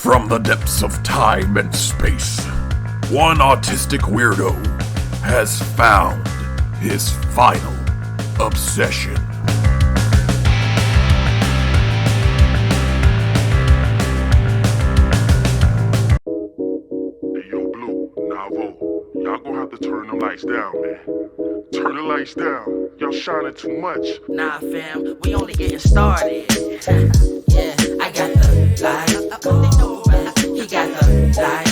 From the depths of time and space, one autistic weirdo has found his final obsession. Hey, yo, Blue, Navo, y'all gonna have to turn them lights down, man. Turn the lights down. Y'all shining too much. Nah, fam, we only getting started. Yeah, I got the light. He got the light.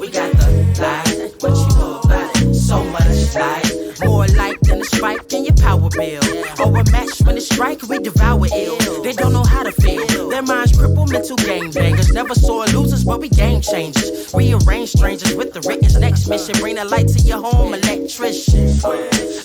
We got the light. What you know about it? So much light. More light than a spike in your power bill. Or a match when it strike, we devour ill. They don't know how to feel. Their minds cripple, mental gangbangers. Never saw losers, but we game changers. Rearrange strangers with the Rickens next mission. Bring the light to your home, electrician.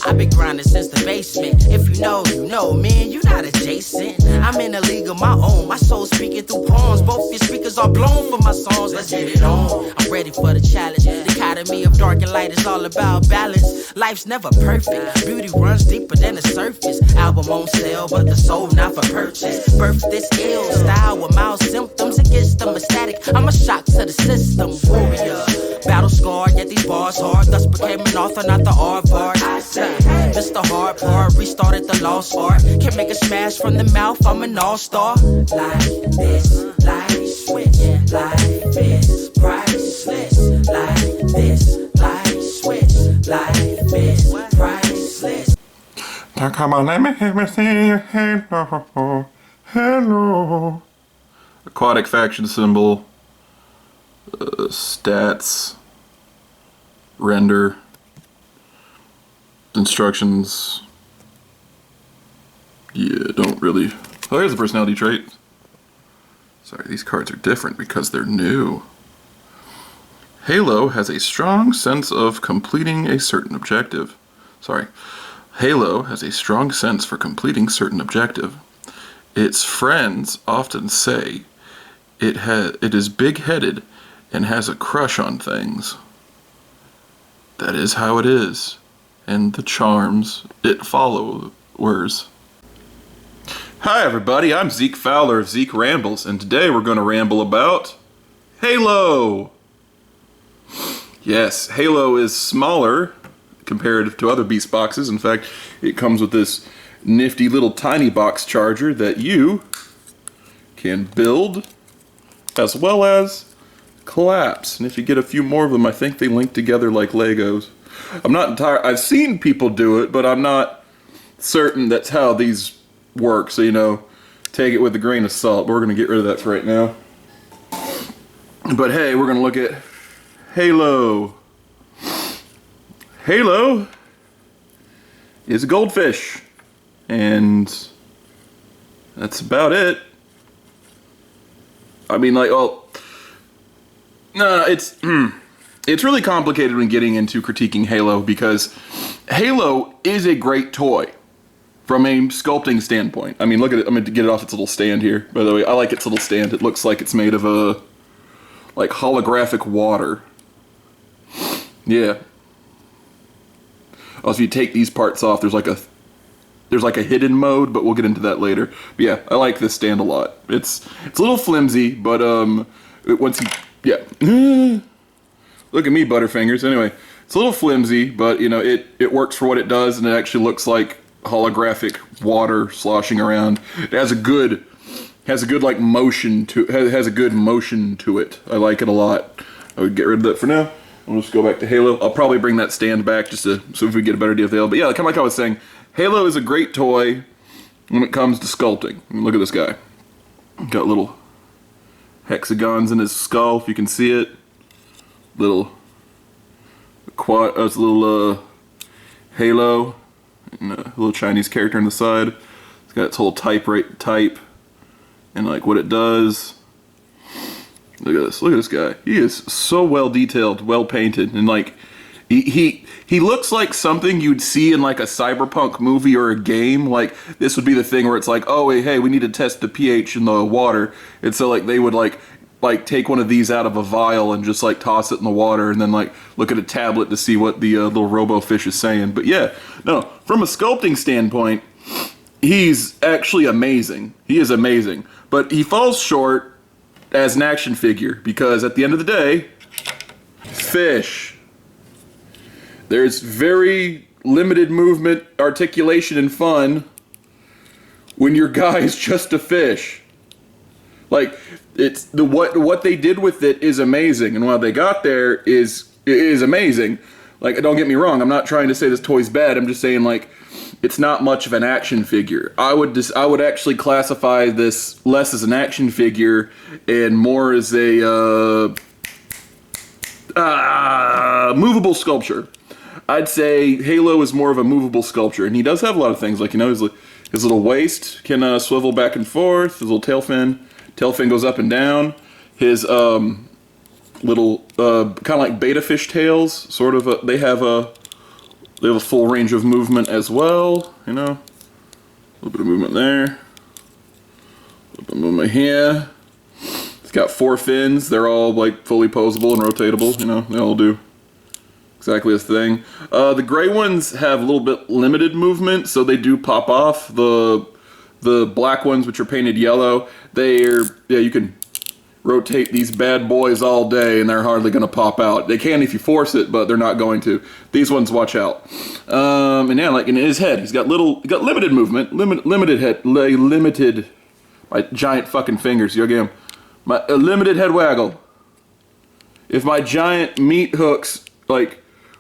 I've been grinding since the basement. If you know, you know, man, you not adjacent. I'm in a league of my own. My soul speaking through poems. Both your speakers are blown for my songs. Let's get it on. I'm ready for the challenge. The dichotomy of dark and light is all about balance. Life's never perfect. Beauty runs deeper than the surface. Album on sale, but the soul not for purchase. Birth this ill style with mild symptoms against them ecstatic. I'm a shock to the system. Warrior, battle scarred, yet these bars hard. Thus became an author, not the aardvark. I say, Mr. Hard Part, restarted the lost art. Can make a smash from the mouth, I'm an all-star. Like this, light switch. Life is priceless. Like this, light switch. Life is priceless. Come on, let me say hello. Hello. Aquatic faction symbol. Stats. Render. Instructions. Yeah, don't really. Oh, here's the personality trait. Sorry, these cards are different because they're new. Halo has a strong sense of completing a certain objective. Halo has a strong sense for completing certain objective. Its friends often say it is big-headed and has a crush on things. That is how it is, and the charms it followers. Hi everybody, I'm Zeke Fowler of Zeke Rambles, and today we're going to ramble about Halo! Yes, Halo is smaller compared to other Beastboxes. In fact, it comes with this nifty little tiny box charger that you can build as well as collapse. And if you get a few more of them, I think they link together like Legos. I've seen people do it, but I'm not certain that's how these work. So, take it with a grain of salt. We're going to get rid of that for right now. But hey, we're going to look at Halo. Halo is a goldfish, and that's about it. I mean, no, it's really complicated when getting into critiquing Halo, because Halo is a great toy from a sculpting standpoint. I mean, look at it. I'm going to get it off its little stand here. By the way, I like its little stand. It looks like it's made of holographic water. Yeah. Also, if you take these parts off, there's like a hidden mode, but we'll get into that later. But yeah, I like this stand a lot. It's a little flimsy, but look at me, Butterfingers. Anyway, it's a little flimsy, but it works for what it does, and it actually looks like holographic water sloshing around. It has a good motion to it. I like it a lot. I would get rid of that for now. We'll just go back to Halo. I'll probably bring that stand back just so if we get a better deal with Halo. But yeah, kind of like I was saying, Halo is a great toy when it comes to sculpting. I mean, look at this guy. Got little hexagons in his skull, if you can see it. Little Halo, and a little Chinese character on the side. It's got its whole type and like what it does. Look at this guy. He is so well detailed, well painted, and like he looks like something you'd see in like a cyberpunk movie or a game. Like this would be the thing where it's like, oh hey, we need to test the pH in the water, and so like they would like take one of these out of a vial and just like toss it in the water, and then like look at a tablet to see what the little robo fish is saying. But yeah, no, from a sculpting standpoint, he's actually amazing. He is amazing, but he falls short as an action figure, because at the end of the day, fish. There's very limited movement, articulation, and fun when your guy is just a fish. Like, it's the what they did with it is amazing, and what they got there is amazing. Like, don't get me wrong, I'm not trying to say this toy's bad. I'm just saying, like, it's not much of an action figure. I would actually classify this less as an action figure and more as a movable sculpture. I'd say Halo is more of a movable sculpture, and he does have a lot of things, like, you know, his little waist can swivel back and forth. His little tail fin goes up and down. His little kind of like beta fish tails, sort of. They have a full range of movement as well. You know, a little bit of movement there, a little bit of movement here. It's got 4 fins. They're all like fully posable and rotatable. You know, they all do exactly this thing. The gray ones have a little bit limited movement, so they do pop off. The black ones, which are painted yellow, you can rotate these bad boys all day and they're hardly going to pop out. They can if you force it, but they're not going to. These ones, watch out. And yeah, like in his head, he's got limited movement, limited head, limited, my giant fucking fingers. You get him? A limited head waggle. If my giant meat hooks, like,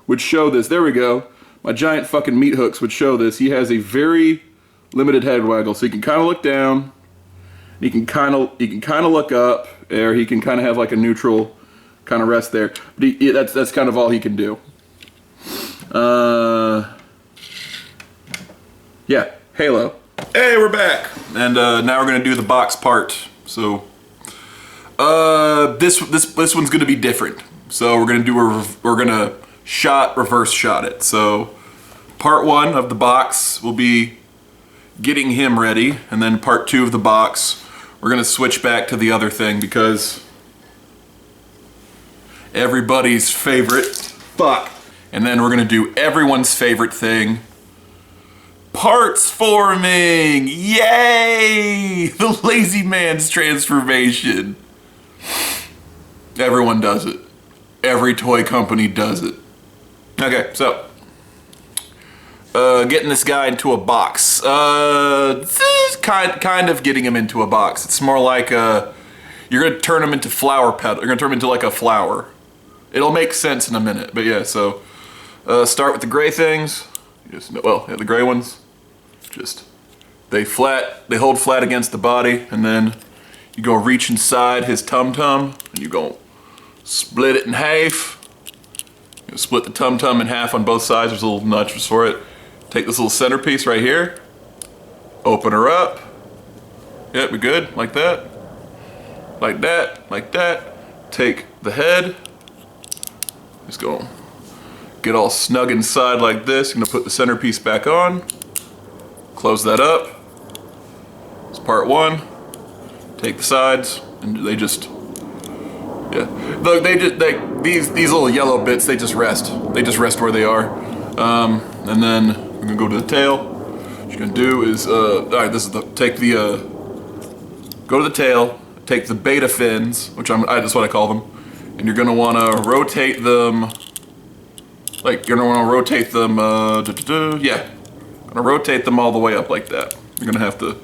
would show this, there we go. My giant fucking meat hooks would show this. He has a very limited head waggle, so he can kind of look down. He can kind of look up, or he can kind of have like a neutral kind of rest there. But that's kind of all he can do. Yeah, Halo. Hey, we're back, and now we're gonna do the box part. So this one's gonna be different. So we're gonna do reverse shot it. So part 1 of the box will be getting him ready, and then part 2 of the box, we're gonna switch back to the other thing, because everybody's favorite, and then we're gonna do everyone's favorite thing, parts forming. Yay! The lazy man's transformation. Everyone does it. Every toy company does it. Okay, so getting this guy into a box. Kind of getting him into a box. It's more like you're gonna turn him into flower petal. You're gonna turn him into like a flower. It'll make sense in a minute, but yeah. So start with the gray things. The gray ones. Just they hold flat against the body, and then you go reach inside his tum-tum, and you go split it in half. You split the tum-tum in half on both sides. There's a little notch for it. Take this little centerpiece right here. Open her up. Yeah, we good? Like that. Like that. Like that. Take the head. Just go get all snug inside like this. You're gonna put the centerpiece back on. Close that up. It's part 1. Take the sides, and they just, yeah. Look, these little yellow bits, they just rest. They just rest where they are. And then we're gonna go to the tail. What you're gonna do is, all right, go to the tail, take the beta fins, that's what I call them, and you're gonna wanna rotate them, gonna rotate them all the way up like that. You're gonna have to,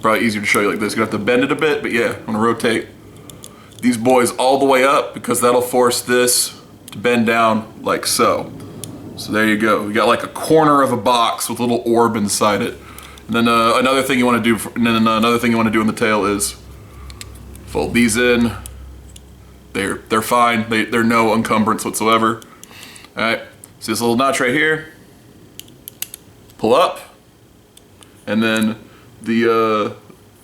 probably easier to show you like this. You're gonna have to bend it a bit, but yeah, I'm gonna rotate these boys all the way up, because that'll force this to bend down like so. So there you go. You got like a corner of a box with a little orb inside it. And then another thing you want to do, in the tail is fold these in. They're fine. They're no encumbrance whatsoever. All right. See this little notch right here? Pull up, and then the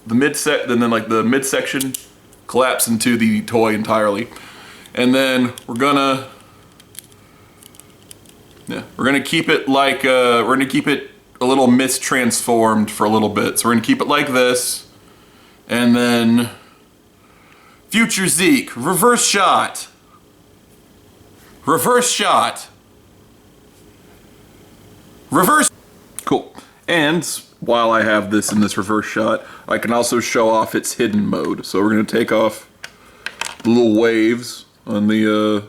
midsection collapse into the toy entirely, and then we're gonna keep it like we're gonna keep it a little mistransformed for a little bit. So we're gonna keep it like this, and then future Zeke, reverse shot. Cool. And while I have this in this reverse shot, I can also show off its hidden mode. So we're gonna take off little waves on the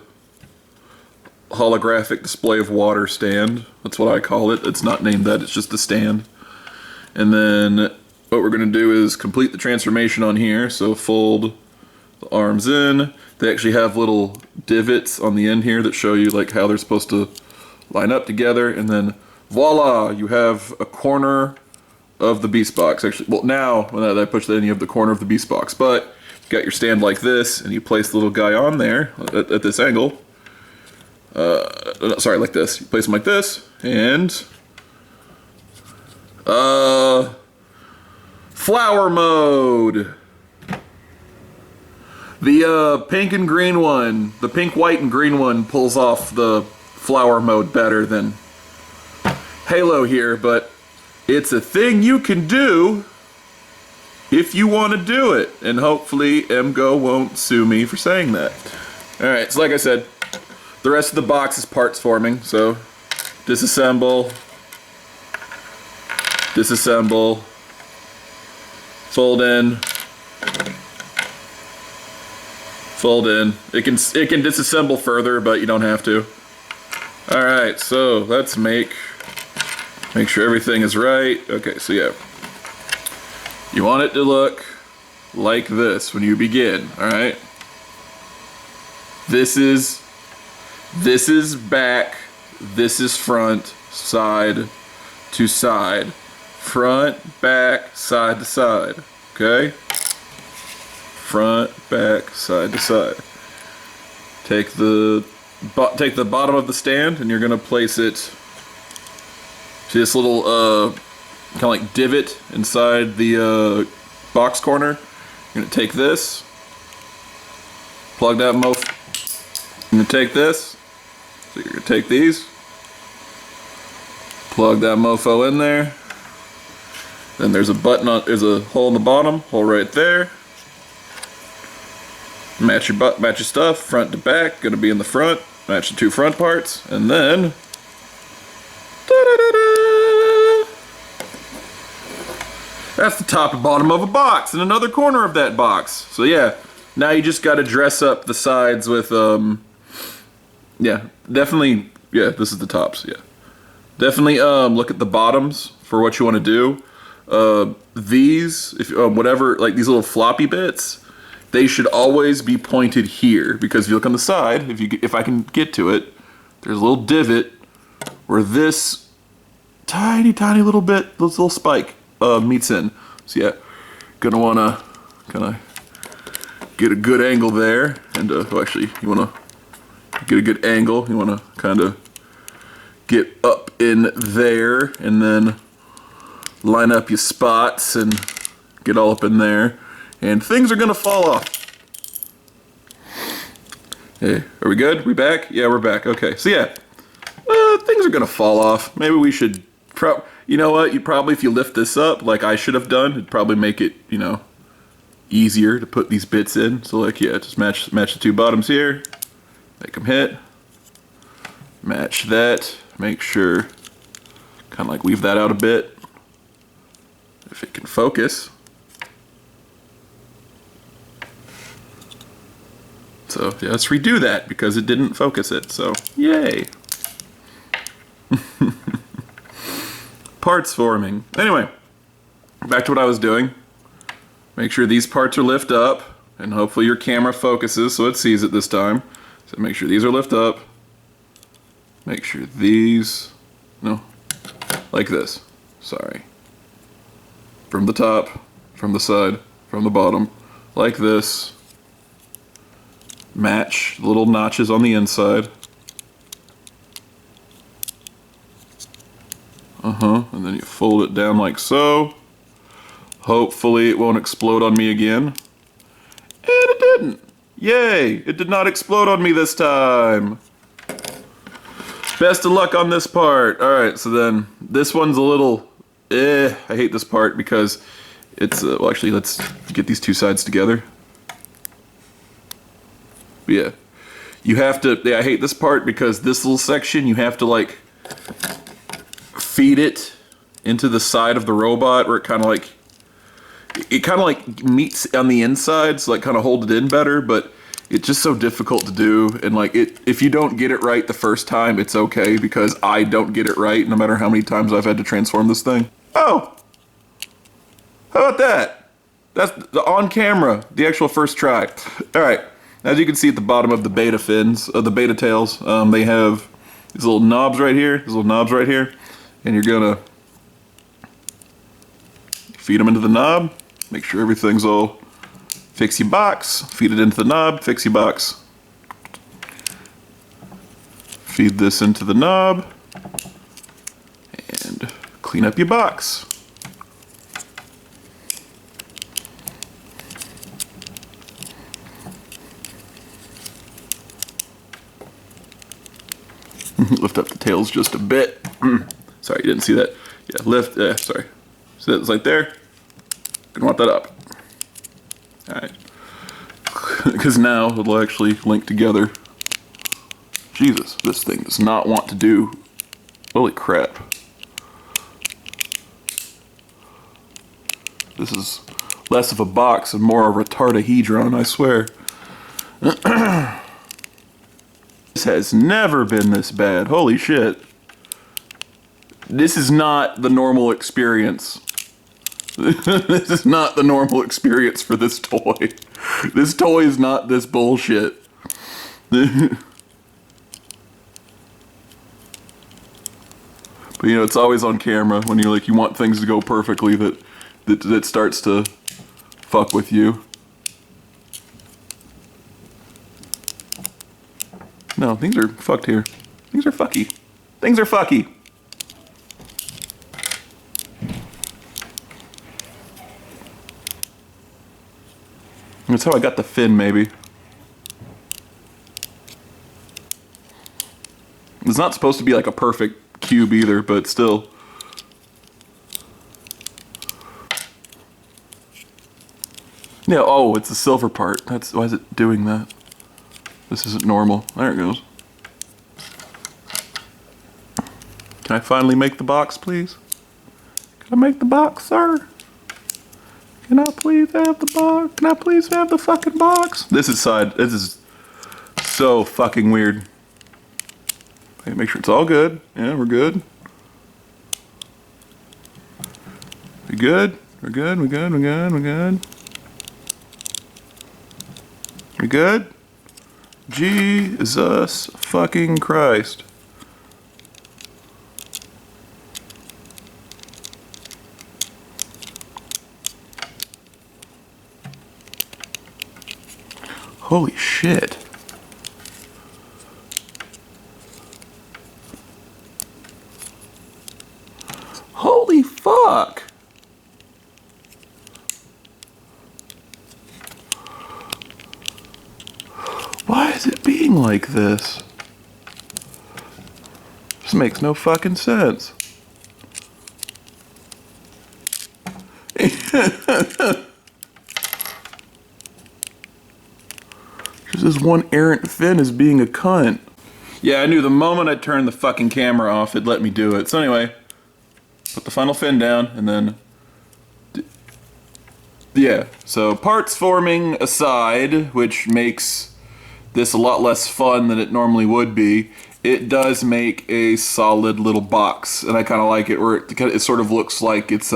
holographic display of water stand. That's what I call it. It's not named that, it's just a stand. And then what we're going to do is complete the transformation on here. So fold the arms in. They actually have little divots on the end here that show you like how they're supposed to line up together. And then voila, you have a corner of the Beastbox. Actually, well, now when I push that in, you have the corner of the Beastbox. But you got your stand like this, and you place the little guy on there at this angle. Sorry, like this. You place them like this, and flower mode. The pink and green one, the pink, white, and green one pulls off the flower mode better than Halo here, but it's a thing you can do if you want to do it, and hopefully MGO won't sue me for saying that. Alright, so like I said, the rest of the box is parts forming, so disassemble, disassemble, fold in, fold in. It can disassemble further, but you don't have to. Alright, so let's make sure everything is right. Okay, so yeah. You want it to look like this when you begin, alright? This is back, this is front, side to side. Front, back, side to side, okay? Front, back, side to side. Take the bottom of the stand and you're gonna place it to this little kind of like divot inside the box corner. You're gonna take this, plug that mofo. You're gonna take this, so you're gonna take these, plug that mofo in there. Then there's a button on, there's a hole in the bottom, hole right there. Match your stuff, front to back, gonna be in the front. Match the two front parts, and then da-da-da-da, that's the top and bottom of a box, and another corner of that box. So yeah, now you just got to dress up the sides with yeah, definitely, yeah, this is the tops, yeah. Definitely look at the bottoms for what you want to do. These, if whatever, like these little floppy bits, they should always be pointed here, because if you look on the side, if I can get to it, there's a little divot where this tiny little bit, this little spike meets in. So yeah, gonna wanna kind of get a good angle there, and well, actually you wanna get a good angle. You wanna kind of get up in there, and then line up your spots and get all up in there. And things are gonna fall off. Hey, are we good? We back? Yeah, we're back. Okay, so yeah, things are gonna fall off. Maybe we should, you know what? You probably, if you lift this up, like I should have done, it'd probably make it, you know, easier to put these bits in. So like, yeah, just match the two bottoms here, make them hit, match that, make sure, kind of like weave that out a bit, if it can focus. So yeah, let's redo that because it didn't focus it, so yay. Parts forming. Anyway, back to what I was doing. Make sure these parts are lift up, and hopefully your camera focuses so it sees it this time. So make sure these are lift up. Make sure these, no, like this, sorry. From the top, from the side, from the bottom, like this. Match the little notches on the inside. And then you fold it down like so. Hopefully it won't explode on me again. And it didn't. Yay! It did not explode on me this time. Best of luck on this part. Alright, so then this one's a little I hate this part because it's well, actually, let's get these two sides together. But yeah, you have to, yeah, I hate this part because this little section, you have to like feed it into the side of the robot where it kind of like meets on the inside, so like kind of hold it in better, but It's just so difficult to do, and like if you don't get it right the first time, it's okay, because I don't get it right no matter how many times I've had to transform this thing. Oh! How about that? That's the on camera, the actual first try. Alright, as you can see at the bottom of the beta fins, the beta tails, they have these little knobs right here, and you're gonna feed them into the knob, make sure everything's all fixie box, feed it into the knob, fixie box. Feed this into the knob, and clean up your box. Lift up the tails just a bit. Sorry, you didn't see that. Yeah, lift, sorry. So it's like there. Gonna want that up. Alright. Because now it'll actually link together. Jesus, this thing does not want to do. Holy crap. This is less of a box and more of a retardahedron, I swear. This has never been this bad. Holy shit. This is not the normal experience. This is not the normal experience for this toy. This toy is not this bullshit. But you know, it's always on camera when you're like, you want things to go perfectly that starts to fuck with you. No, things are fucked here. Things are fucky. Things are fucky. That's how I got the fin, maybe. It's not supposed to be like a perfect cube either, but still. Yeah, oh, it's the silver part. That's why is it doing that? This isn't normal. There it goes. Can I finally make the box, please? Can I make the box, sir? Can I please have the box? Can I please have the fucking box? This is so fucking weird. Okay, make sure it's all good. Yeah, we're good. We good? We're good, we're good, we're good, we're good. We good? Jesus fucking Christ. Holy shit. Holy fuck. Why is it being like this? This makes no fucking sense. Just this one errant fin is being a cunt. Yeah, I knew the moment I turned the fucking camera off, it let me do it. So anyway, put the final fin down, and then... yeah, so parts forming aside, which makes this a lot less fun than it normally would be, it does make a solid little box, and I kind of like it, where it sort of looks like it's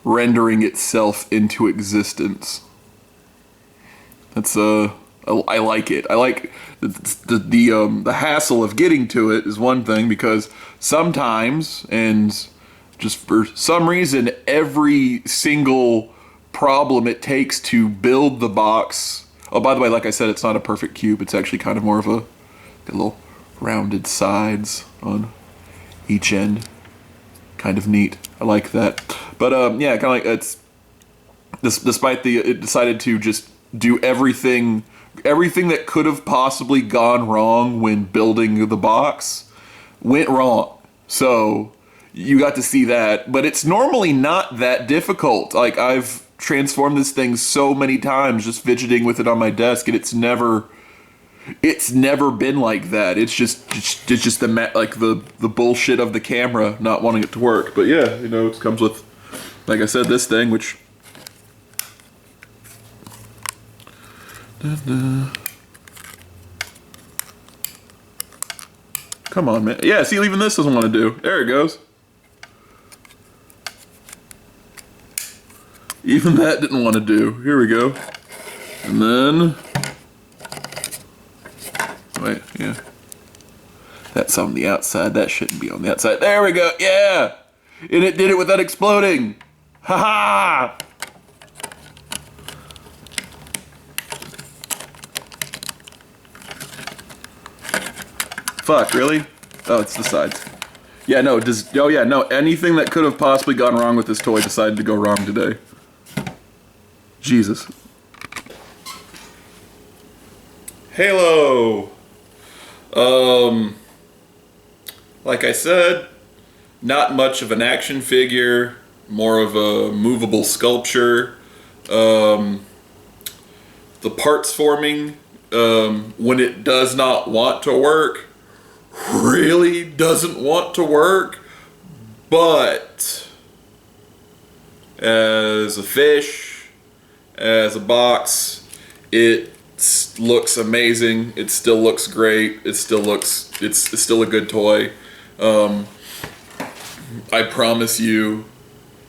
rendering itself into existence. That's I like it. I like the hassle of getting to it is one thing, because sometimes, and just for some reason, every single problem it takes to build the box. Oh, by the way, like I said, it's not a perfect cube. It's actually kind of more of a little rounded sides on each end. Kind of neat. I like that. But yeah, kind of like it's despite it decided to just do everything that could have possibly gone wrong when building the box went wrong. So you got to see that, but it's normally not that difficult. Like, I've transformed this thing so many times just fidgeting with it on my desk, and it's never been like that. It's just the bullshit of the camera not wanting it to work. But yeah, you know, it comes with, like I said, this thing, which Come on, man. Yeah, see, even this doesn't want to do. There it goes. Even that didn't want to do. Here we go. And then... Wait, yeah. That's on the outside. That shouldn't be on the outside. There we go. Yeah! And it did it without exploding. Ha-ha! Fuck, really? Oh, it's the sides. Yeah, no, oh yeah, no, anything that could have possibly gone wrong with this toy decided to go wrong today. Jesus. Halo! Like I said, not much of an action figure, more of a movable sculpture. The parts forming, when it does not want to work, really doesn't want to work, but as a fish, as a box, it looks amazing. It still looks great. It's still a good toy. I promise you,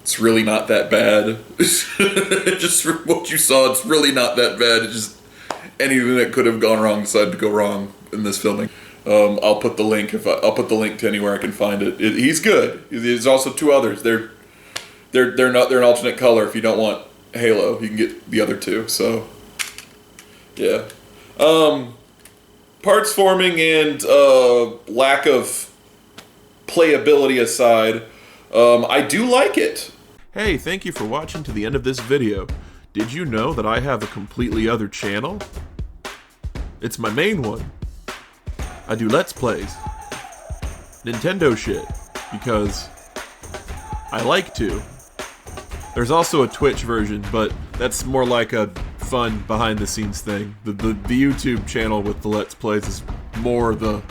it's really not that bad. Just from what you saw, it's really not that bad. It's just anything that could have gone wrong decided to go wrong in this filming. I'll put the link I'll put the link to anywhere I can find it. He's good. There's also two others. They're an alternate color. If you don't want Halo, you can get the other two. So yeah. Parts forming and lack of playability aside, I do like it. Hey, thank you for watching to the end of this video. Did you know that I have a completely other channel? It's my main one. I do Let's Plays. Nintendo shit. Because I like to. There's also a Twitch version, but that's more like a fun behind the scenes thing. The YouTube channel with the Let's Plays is more the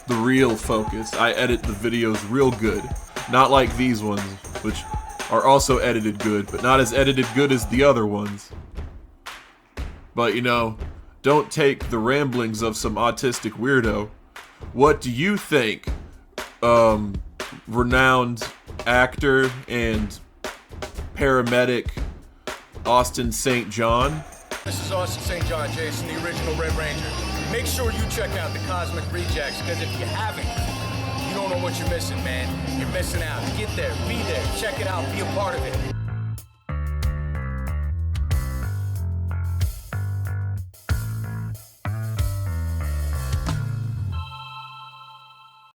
real focus. I edit the videos real good. Not like these ones, which are also edited good, but not as edited good as the other ones. But you know, don't take the ramblings of some autistic weirdo. What do you think, renowned actor and paramedic Austin St. John? This is Austin St. John, Jason, the original Red Ranger. Make sure you check out the Cosmic Rejects, because if you haven't, you don't know what you're missing, man. You're missing out. Get there, be there, check it out, be a part of it.